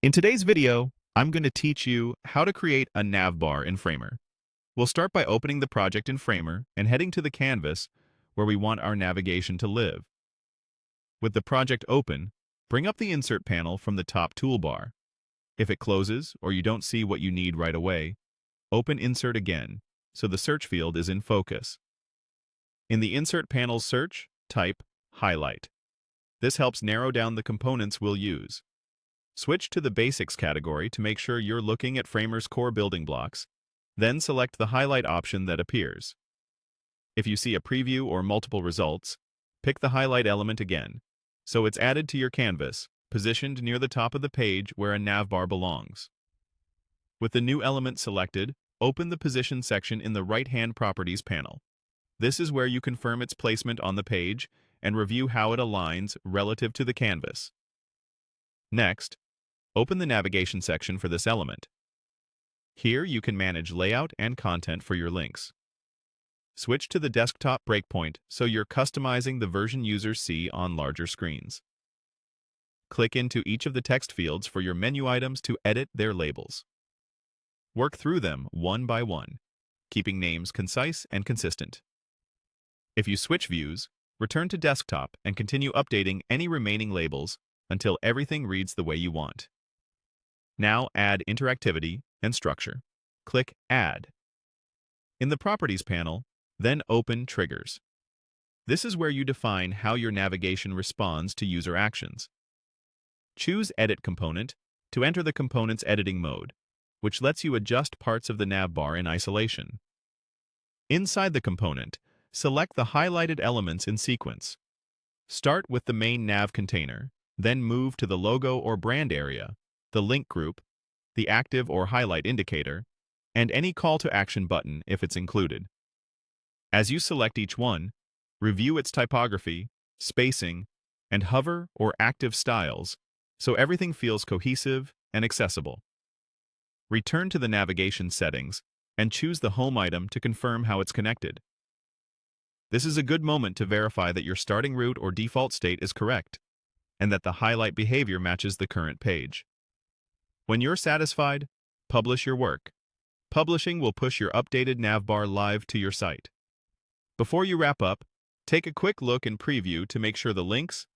In today's video, I'm going to teach you how to create a navbar in Framer. We'll start by opening the project in Framer and heading to the canvas where we want our navigation to live. With the project open, bring up the Insert panel from the top toolbar. If it closes or you don't see what you need right away, open Insert again so the search field is in focus. In the Insert panel's search, type Highlight. This helps narrow down the components we'll use. Switch to the Basics category to make sure you're looking at Framer's core building blocks, then select the Highlight option that appears. If you see a preview or multiple results, pick the Highlight element again, so it's added to your canvas, positioned near the top of the page where a navbar belongs. With the new element selected, open the Position section in the right-hand Properties panel. This is where you confirm its placement on the page and review how it aligns relative to the canvas. Next, open the Navigation section for this element. Here you can manage layout and content for your links. Switch to the desktop breakpoint so you're customizing the version users see on larger screens. Click into each of the text fields for your menu items to edit their labels. Work through them one by one, keeping names concise and consistent. If you switch views, return to desktop and continue updating any remaining labels until everything reads the way you want. Now add interactivity and structure. Click Add. In the Properties panel, then open Triggers. This is where you define how your navigation responds to user actions. Choose Edit Component to enter the component's editing mode, which lets you adjust parts of the navbar in isolation. Inside the component, select the highlighted elements in sequence. Start with the main nav container, then move to the logo or brand area, the link group, the active or highlight indicator, and any call to action button if it's included. As you select each one, review its typography, spacing, and hover or active styles so everything feels cohesive and accessible. Return to the navigation settings and choose the home item to confirm how it's connected. This is a good moment to verify that your starting route or default state is correct, and that the highlight behavior matches the current page. When you're satisfied, publish your work. Publishing will push your updated navbar live to your site. Before you wrap up, take a quick look and preview to make sure the links,